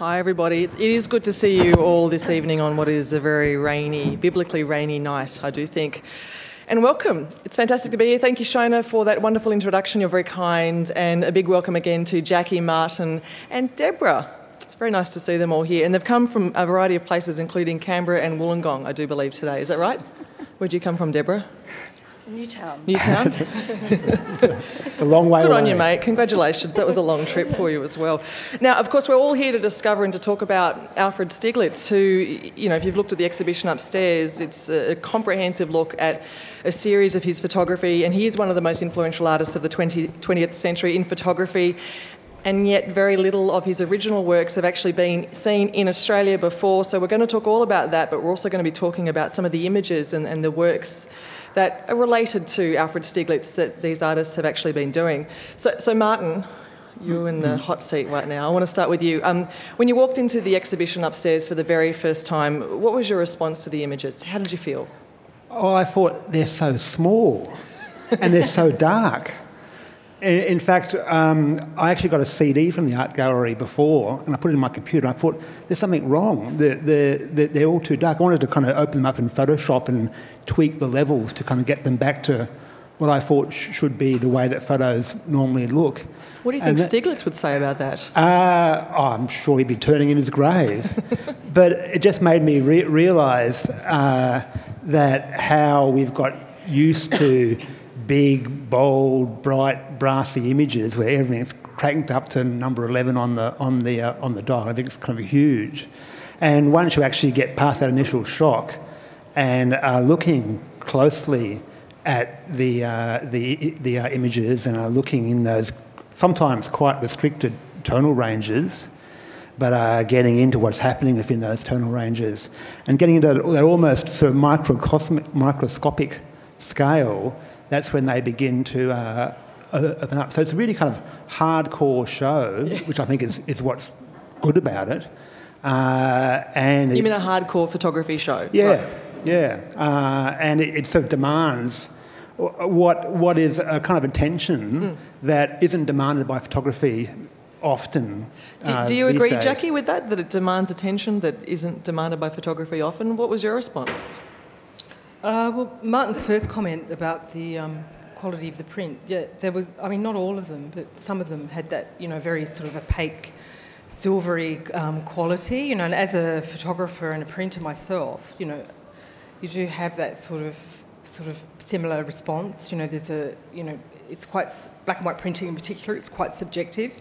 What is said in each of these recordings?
Hi everybody. It is good to see you all this evening on what is a very rainy, biblically rainy night, I do think. And welcome. It's fantastic to be here. Thank you, Shona, for that wonderful introduction. You're very kind. And a big welcome again to Jacky, Martyn and Debra. It's very nice to see them all here. And they've come from a variety of places, including Canberra and Wollongong, I do believe, today. Is that right? Where'd you come from, Debra? Newtown. Newtown? It's a long way away. Good on you, mate. Congratulations. That was a long trip for you as well. Now, of course, we're all here to discover and to talk about Alfred Stieglitz, who, you know, if you've looked at the exhibition upstairs, it's a comprehensive look at a series of his photography, and he is one of the most influential artists of the 20th century in photography, and yet very little of his original works have actually been seen in Australia before. So we're going to talk all about that, but we're also going to be talking about some of the images and the works that are related to Alfred Stieglitz that these artists have actually been doing. So Martyn, you're in the hot seat right now. I want to start with you. When you walked into the exhibition upstairs for the very first time, what was your response to the images? How did you feel? Oh, I thought they're so small and they're so dark. In fact, I actually got a CD from the art gallery before and I put it in my computer. I thought, there's something wrong. They're all too dark. I wanted to kind of open them up in Photoshop and tweak the levels to kind of get them back to what I thought should be the way that photos normally look. What do you think Stieglitz would say about that? I'm sure he'd be turning in his grave. But it just made me realise that how we've got used to big, bold, bright, brassy images where everything's cranked up to number 11 on the dial. I think it's kind of huge. And once you actually get past that initial shock and are looking closely at the images and are looking in those sometimes quite restricted tonal ranges, but are getting into what's happening within those tonal ranges and getting into that almost sort of microscopic scale, that's when they begin to open up. So it's a really kind of hardcore show, which I think is what's good about it. And you mean a hardcore photography show? Yeah, right. Yeah. And it sort of demands what is a kind of attention that isn't demanded by photography often. Do you agree, Jacky, with that it demands attention that isn't demanded by photography often? What was your response? Well, Martyn's first comment about the quality of the print, yeah, there was, I mean, not all of them, but some of them had that, you know, very sort of opaque, silvery quality, you know, and as a photographer and a printer myself, you know, you do have that sort of similar response, you know, there's a, you know, it's quite, black and white printing in particular, it's quite subjective.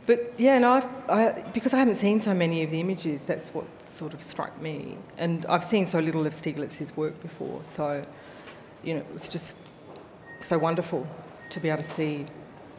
But yeah, no, because I haven't seen so many of the images, that's what sort of struck me. And I've seen so little of Stieglitz's work before, so, you know, it's just so wonderful to be able to see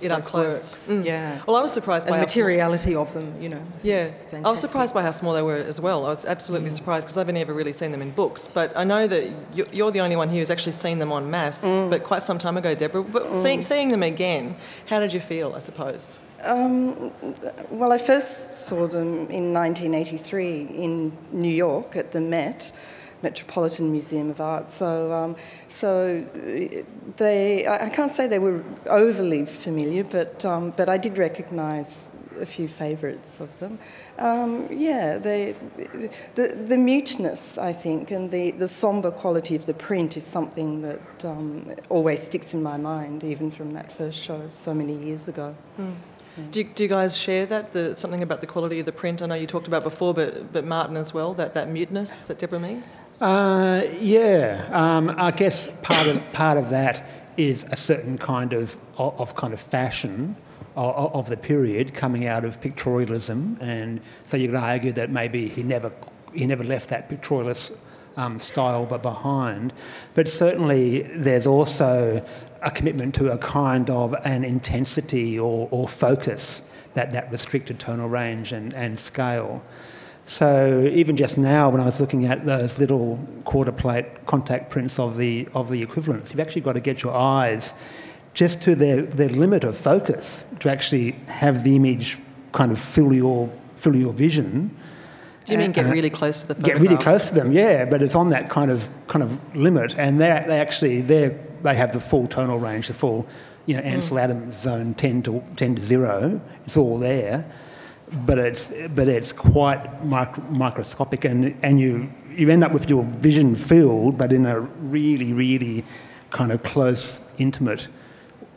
it up close. Yeah. Well, I was surprised by the materiality of them, you know. Yeah. I was surprised by how small they were as well. I was absolutely surprised because I've never really seen them in books. But I know that you're the only one here who's actually seen them en masse, but quite some time ago, Debra. But seeing them again, how did you feel, I suppose? Well, I first saw them in 1983 in New York at the Metropolitan Museum of Art. So I can't say they were overly familiar, but I did recognise a few favourites of them. Yeah, the muteness, I think, and the sombre quality of the print is something that always sticks in my mind, even from that first show so many years ago. Do you guys share that, something about the quality of the print? I know you talked about before, but Martyn as well, that muteness that Debra means? Yeah. I guess part of that is a certain kind of fashion of the period coming out of pictorialism, and so you could argue that maybe he never left that pictorialist style behind. But certainly there's also a commitment to a kind of an intensity or focus that restricted tonal range and scale. So even just now, when I was looking at those little quarter plate contact prints of the equivalents, you've actually got to get your eyes just to their limit of focus to actually have the image kind of fill your vision. Do you mean get really close to the photograph? Get really close to them, yeah, but it's on that kind of limit, and they're they have the full tonal range, the full, Ansel Adams zone 10 to 0. It's all there, but it's quite microscopic, and you end up with your vision field, but in a really, really kind of close, intimate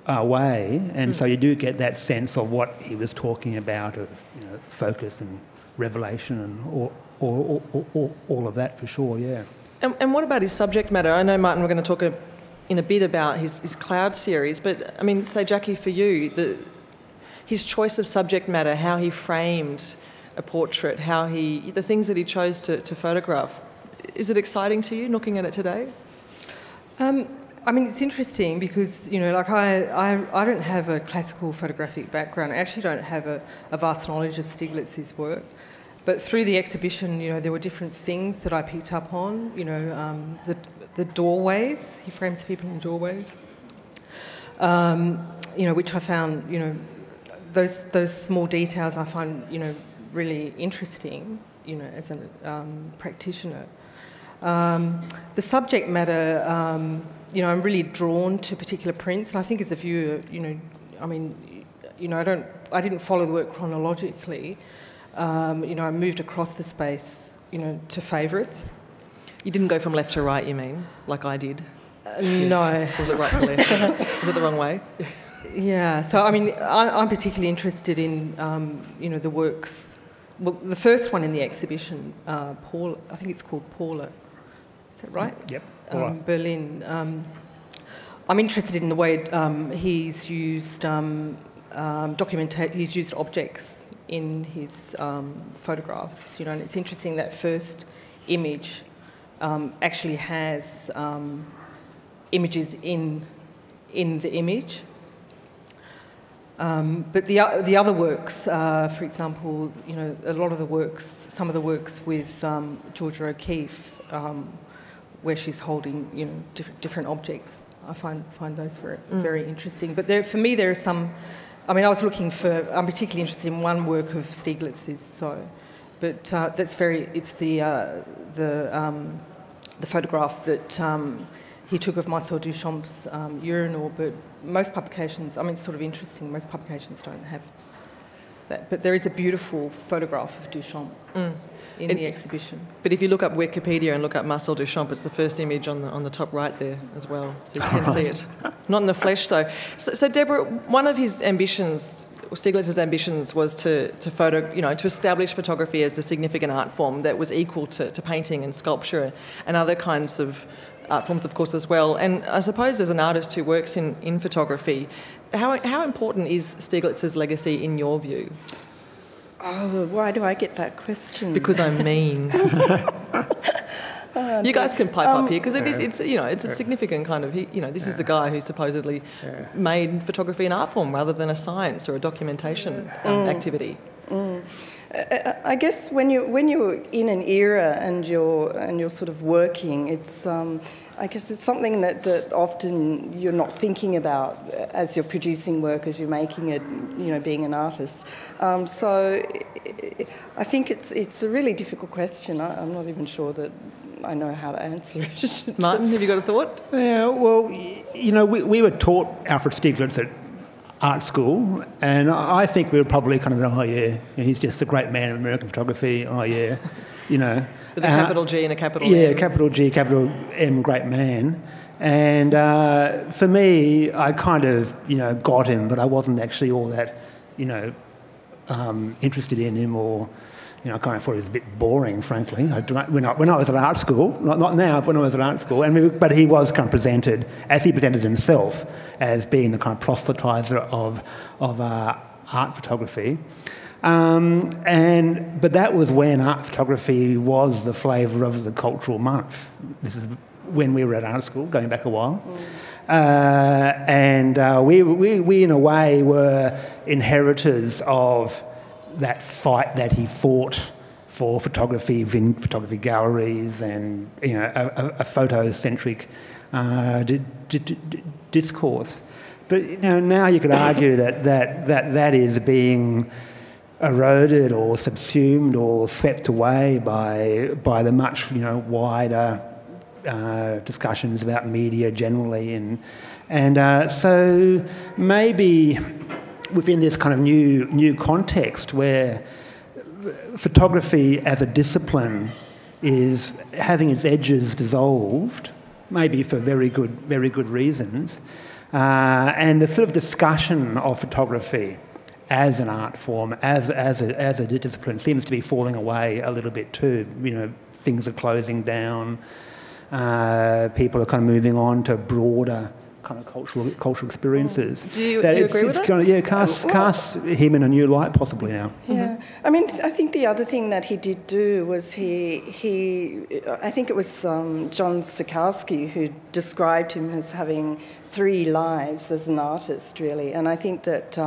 way, and so you do get that sense of what he was talking about, of focus and revelation and all of that, for sure. Yeah. And what about his subject matter? I know, Martyn, we're going to talk in a bit about his Cloud series, but I mean, say, Jacky, for you, his choice of subject matter, how he framed a portrait, the things that he chose to photograph, is it exciting to you looking at it today? I mean, it's interesting because, I don't have a classical photographic background. I actually don't have a vast knowledge of Stieglitz's work. But through the exhibition, there were different things that I picked up on, the doorways. He frames people in doorways, which I found, those small details I find, really interesting, as a practitioner. The subject matter, I'm really drawn to particular prints, and I think as a viewer, I didn't follow the work chronologically. I moved across the space, to favourites. You didn't go from left to right, you mean, like I did? No. Was it right to left? Was it the wrong way? Yeah. So, I'm particularly interested in, the works. Well, the first one in the exhibition, Paula, I think it's called Paula. Is that right? Yep. Berlin. I'm interested in the way he's used he's used objects in his photographs, and it's interesting that first image actually has images in the image. But the other works, for example, a lot of the works, some of the works with Georgia O'Keeffe, where she's holding, different objects, I find those very interesting. But for me, there are some. I'm particularly interested in one work of Stieglitz's, but that's it's the photograph that he took of Marcel Duchamp's urinal, but most publications, it's sort of interesting, most publications don't have that. But there is a beautiful photograph of Duchamp in the exhibition. But if you look up Wikipedia and look up Marcel Duchamp, it's the first image on the top right there as well, so you can see it. Not in the flesh, though. So Debra, one of his ambitions, Stieglitz's ambitions, was to establish photography as a significant art form that was equal to painting and sculpture and other kinds of art forms, of course, as well. And I suppose as an artist who works in photography, how important is Stieglitz's legacy in your view? Oh, why do I get that question? Because I'm mean. You guys can pipe up here, because it's a significant kind of, this is the guy who supposedly made photography an art form rather than a science or a documentation activity. I guess when you're in an era and you're sort of working, it's I guess it's something that often you're not thinking about as you're producing work, as you're making it, being an artist. So I think it's a really difficult question. I'm not even sure that I know how to answer it. Martyn, have you got a thought? Yeah, well, we were taught Alfred Stieglitz at art school, and I think we were probably kind of, he's just a great man of American photography, With a capital G and a capital M. Yeah, capital G, capital M, great man. And for me, I kind of, got him, but I wasn't actually all that, interested in him, or, I kind of thought he was a bit boring, frankly. When I was at art school, not now, but when I was at art school, but he was kind of presented, as he presented himself, as being the kind of proselytiser of art photography. But that was when art photography was the flavour of the cultural month. This is when we were at art school, going back a while. We in a way were inheritors of that fight that he fought for photography in photography galleries and a photocentric discourse. But now you could argue that is being eroded or subsumed or swept away by the much wider discussions about media generally, and so maybe within this kind of new context where photography as a discipline is having its edges dissolved, maybe for very good reasons, and the sort of discussion of photography as an art form, as a discipline, seems to be falling away a little bit too. You know, things are closing down. People are kind of moving on to broader kind of cultural experiences. Do you agree with that? Kind of, cast him in a new light possibly now. Yeah, I mean, I think the other thing that he did do was I think it was John Sikowski who described him as having 3 lives as an artist, really. And I think that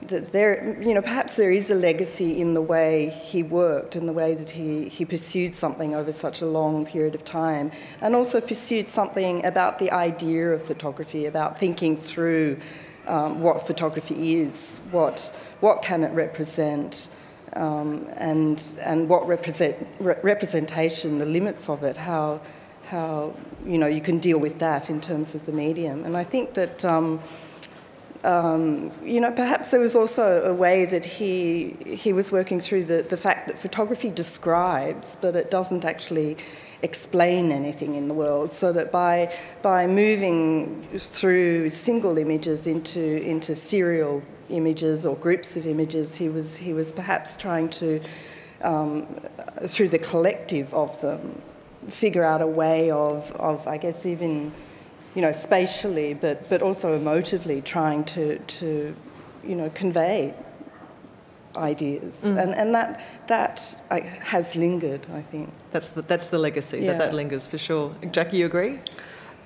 that there, you know, perhaps there is a legacy in the way he worked and the way that he pursued something over such a long period of time, and also pursued something about the idea of photography, about thinking through what photography is, what can it represent, and what representation, the limits of it, how you know you can deal with that in terms of the medium. And I think that you know, perhaps there was also a way that he was working through the fact that photography describes, but it doesn't actually explain anything in the world, so that by moving through single images into serial images or groups of images, he was perhaps trying to, through the collective of them, figure out a way of I guess even, you know, spatially but also emotively trying to you know, convey ideas, and that has lingered, I think. That's the legacy, that lingers for sure. Jacky, you agree?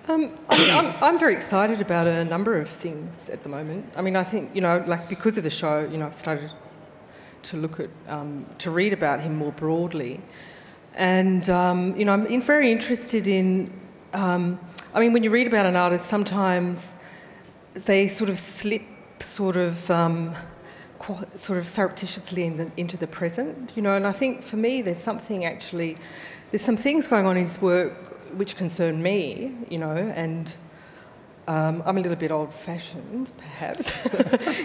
I'm very excited about a number of things at the moment. I mean, I think, you know, like because of the show, you know, I've started to look at, to read about him more broadly. And, you know, I'm very interested in, I mean, when you read about an artist, sometimes they sort of slip sort of surreptitiously into the present, you know, and I think for me there's some things going on in his work which concern me, you know, and I'm a little bit old-fashioned, perhaps,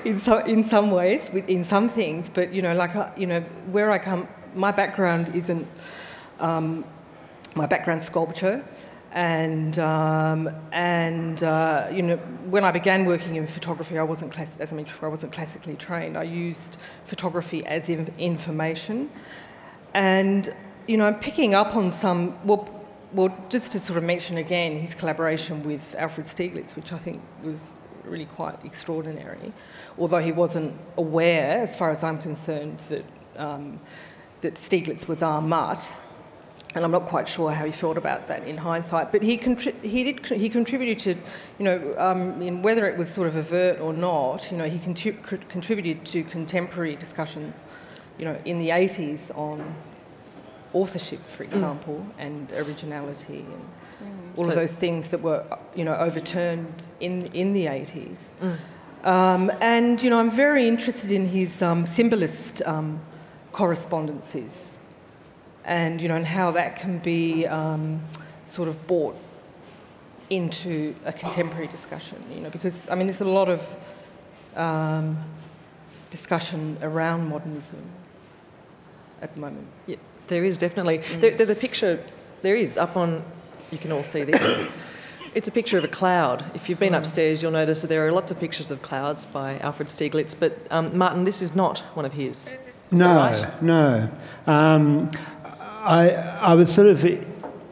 in some ways, in some things, but, you know, like, you know, where I come, my background isn't, my background's sculpture, and you know, when I began working in photography, I wasn't classically trained. I used photography as information, and, you know, I'm picking up on some, well, just to sort of mention again his collaboration with Alfred Stieglitz, which I think was really quite extraordinary, although he wasn't aware, as far as I'm concerned, that that Stieglitz was our mutt, and I'm not quite sure how he felt about that in hindsight. But he contributed to, you know, in whether it was sort of overt or not, you know, he contributed to contemporary discussions, you know, in the 80s on authorship, for example, and originality, and all of those things that were, you know, overturned in the 80s. And, you know, I'm very interested in his symbolist correspondences, and, you know, and how that can be sort of brought into a contemporary discussion, you know, because, I mean, there's a lot of discussion around modernism at the moment. Yeah. There is definitely. There's a picture, there is, up on, you can all see this. It's a picture of a cloud. If you've been upstairs, you'll notice that there are lots of pictures of clouds by Alfred Stieglitz, but Martyn, this is not one of his. Is that right? No. I was sort of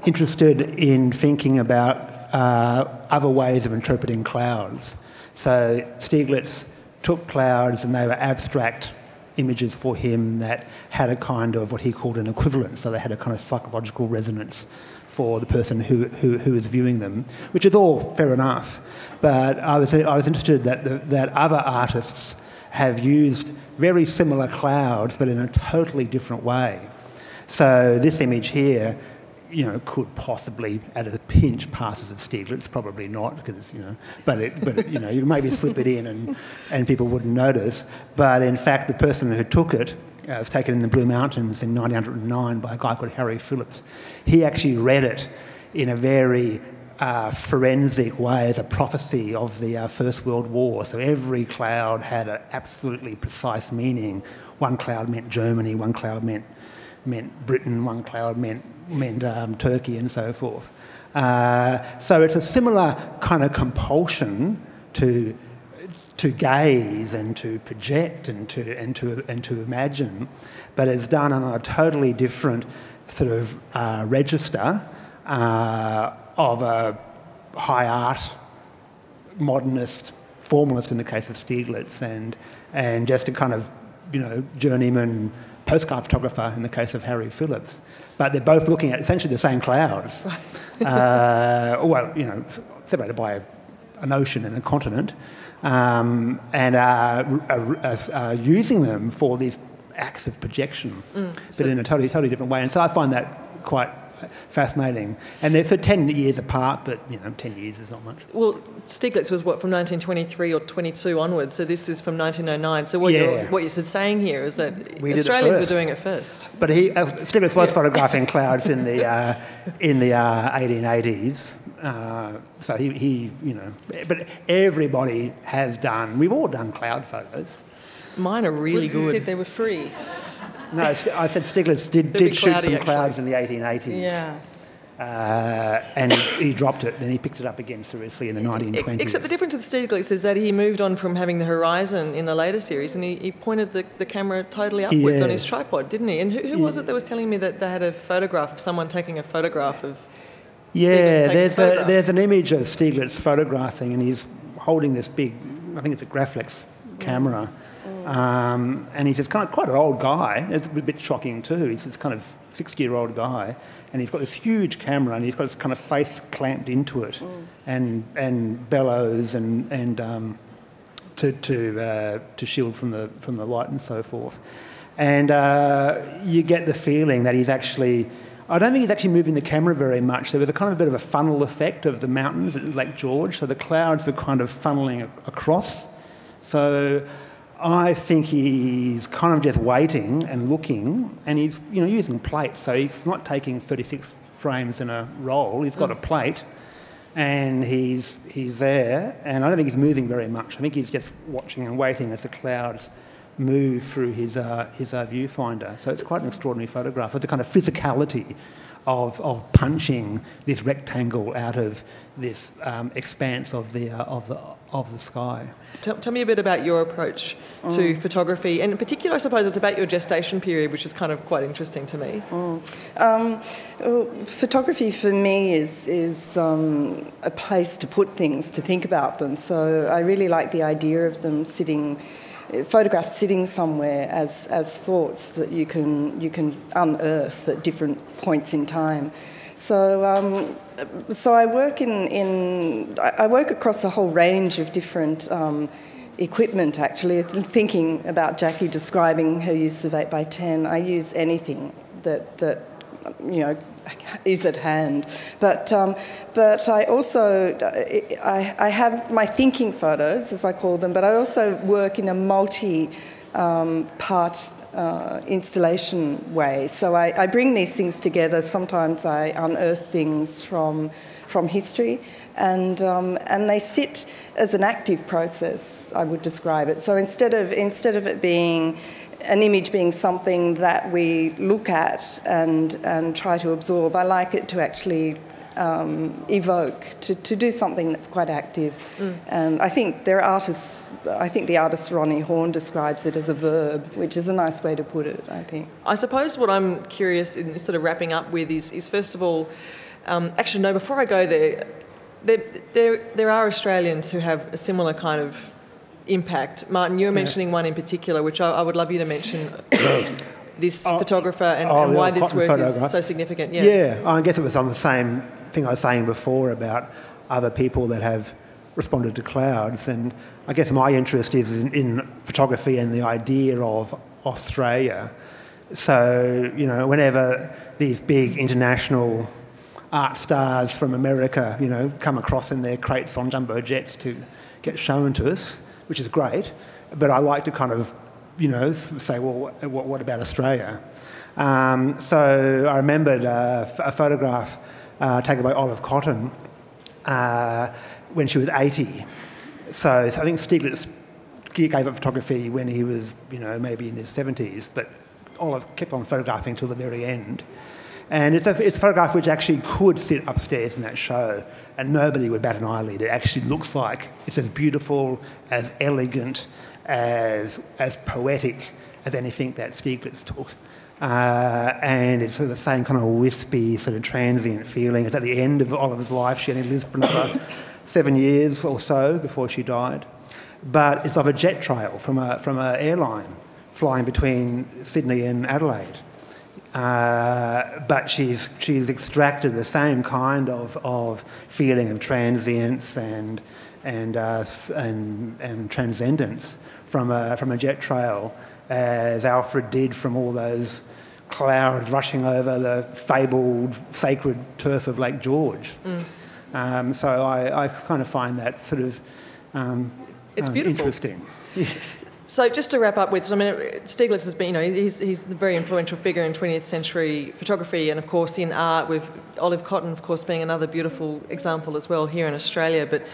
interested in thinking about other ways of interpreting clouds. So Stieglitz took clouds and they were abstract images for him that had a kind of what he called an equivalence, so they had a kind of psychological resonance for the person who was viewing them, which is all fair enough. But I was interested that other artists have used very similar clouds, but in a totally different way. So this image here, you know, could possibly, at a pinch, pass as a Stieglitz, probably not, because, you know, but you know, you maybe slip it in and people wouldn't notice. But in fact, the person who took it, was taken in the Blue Mountains in 1909 by a guy called Jacky Phillips. He actually read it in a very forensic way as a prophecy of the First World War. So every cloud had an absolutely precise meaning. One cloud meant Germany, one cloud meant Britain, one cloud meant Turkey, and so forth. So it's a similar kind of compulsion to gaze and to project and to imagine, but it's done on a totally different sort of register of a high art, modernist, formalist in the case of Stieglitz, and just a kind of, journeyman postcard photographer in the case of Harry Phillips. But they're both looking at essentially the same clouds. Separated by an ocean and a continent, and are using them for these acts of projection, but in a totally different way. And so I find that quite fascinating. And they're 10 years apart, but 10 years is not much. Well, Stieglitz was from 1923 or 22 onwards, so this is from 1909. So what you're saying here is that Australians were doing it first. But Stieglitz was photographing clouds in the 1880s. So he but everybody has done. We've all done cloud photos. Mine are really good. You said they were free. No, I said Stieglitz did shoot some clouds in the 1880s. Yeah. And he dropped it, then he picked it up again seriously in the 1920s. Except the difference with Stieglitz is that he moved on from having the horizon in the later series, and he pointed the camera totally upwards on his tripod, didn't he? And who was it that was telling me that they had a photograph of someone taking a photograph of Stieglitz? There's an image of Stieglitz photographing, and he's holding this big, I think it's a Graflex camera. And he's quite an old guy. It's a bit shocking too. He's this kind of 60-year-old guy, and he's got this huge camera, and he's got this kind of face clamped into it, and bellows and to shield from the light and so forth. And you get the feeling that he's actually. I don't think he's actually moving the camera very much. There was a kind of a bit of a funnel effect of the mountains at Lake George, so the clouds were kind of funneling across. So I think he's kind of just waiting and looking, and he's using plates, so he's not taking 36 frames in a roll. He's got a plate, and he's there, and I don't think he's moving very much. I think he's just watching and waiting as the clouds move through his viewfinder. So it's quite an extraordinary photograph with the kind of physicality of punching this rectangle out of this expanse of the sky. Tell me a bit about your approach to photography, and in particular, I suppose it's about your gestation period, which is kind of quite interesting to me. Photography for me is a place to put things, to think about them. So I really like the idea of them photographs sitting somewhere as thoughts that you can unearth at different points in time. So I work I work across a whole range of different equipment. Actually, thinking about Jacky describing her use of 8x10, I use anything that is at hand. But I also I have my thinking photos, as I call them. But I also work in a multi-part installation way. So I bring these things together. Sometimes I unearth things from history, and they sit as an active process, I would describe it. So instead of it being an image being something that we look at and try to absorb, I like it to actually evoke, to do something that's quite active. And I think the artist Ronnie Horn describes it as a verb, which is a nice way to put it, I think. I suppose what I'm curious in sort of wrapping up with is first of all, actually no, before I go there are Australians who have a similar kind of impact. Martyn, you were mentioning one in particular, which I would love you to mention. This photographer and why this work is so significant. I guess it was on the same thing I was saying before about other people that have responded to clouds, and I guess my interest is in photography and the idea of Australia. So, whenever these big international art stars from America, come across in their crates on jumbo jets to get shown to us, which is great, but I like to kind of, say, well, what about Australia? So I remembered a photograph taken by Olive Cotton when she was 80. So I think Stieglitz gave up photography when he was, maybe in his 70s, but Olive kept on photographing till the very end. And it's a photograph which actually could sit upstairs in that show and nobody would bat an eyelid. It actually looks like it's as beautiful, as elegant, as poetic as anything that Stieglitz took. And it's sort of the same kind of wispy, sort of transient feeling. It's at the end of Olive's life. She only lived for another 7 years or so before she died. But it's of a jet trail from an airline flying between Sydney and Adelaide. But she's extracted the same kind of feeling of transience and transcendence from a jet trail as Alfred did from all those clouds rushing over the fabled sacred turf of Lake George. So I kind of find that sort of it's beautiful. Interesting. So just to wrap up with, Stieglitz has been, he's a very influential figure in 20th century photography, and of course in art, with Olive Cotton, of course, being another beautiful example as well here in Australia. But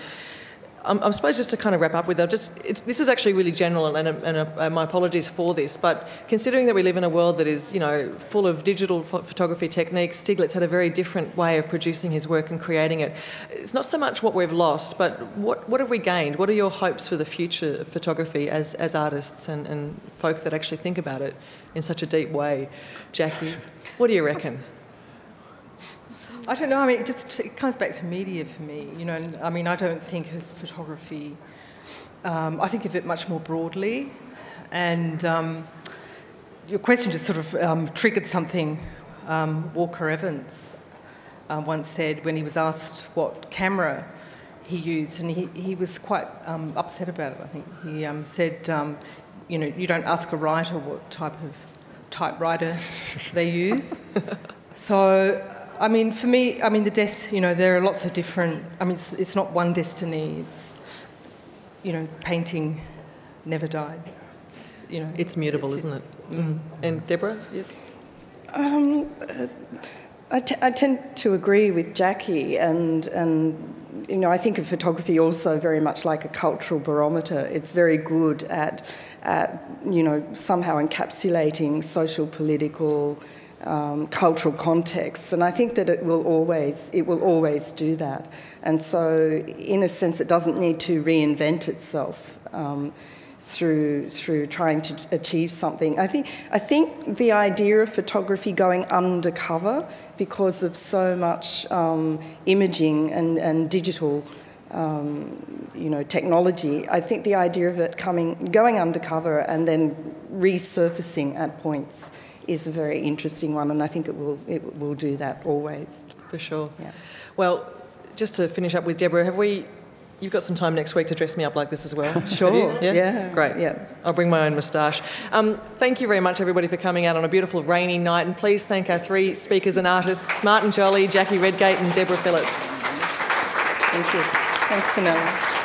I suppose just to kind of wrap up with that, this is actually really general, and my apologies for this, but considering that we live in a world that is, full of digital photography techniques, Stieglitz had a very different way of producing his work and creating it. It's not so much what we've lost, but what have we gained? What are your hopes for the future of photography as artists and folk that actually think about it in such a deep way? Jacky, what do you reckon? I don't know. It comes back to media for me. I don't think of photography. I think of it much more broadly. And your question just sort of triggered something. Walker Evans once said when he was asked what camera he used, and he was quite upset about it. I think he said, you don't ask a writer what type of typewriter they use. So. For me, there are lots of different... it's not one destiny. It's, painting never died. It's mutable, isn't it? And Debra? Yeah. I tend to agree with Jacky, and I think of photography also very much like a cultural barometer. It's very good at somehow encapsulating social, political, cultural contexts, and I think that it will always do that. And so, in a sense, it doesn't need to reinvent itself through trying to achieve something. I think the idea of photography going undercover because of so much imaging and digital technology, I think the idea of it going undercover and then resurfacing at points is a very interesting one, and I think it will do that always. For sure. Yeah. Well, just to finish up with Debra, you've got some time next week to dress me up like this as well? Sure. Yeah. Great. Yeah. I'll bring my own moustache. Thank you very much, everybody, for coming out on a beautiful rainy night, and please thank our three speakers and artists, Martyn Jolly, Jacky Redgate and Debra Phillips. Thank you. Thanks, Fenella.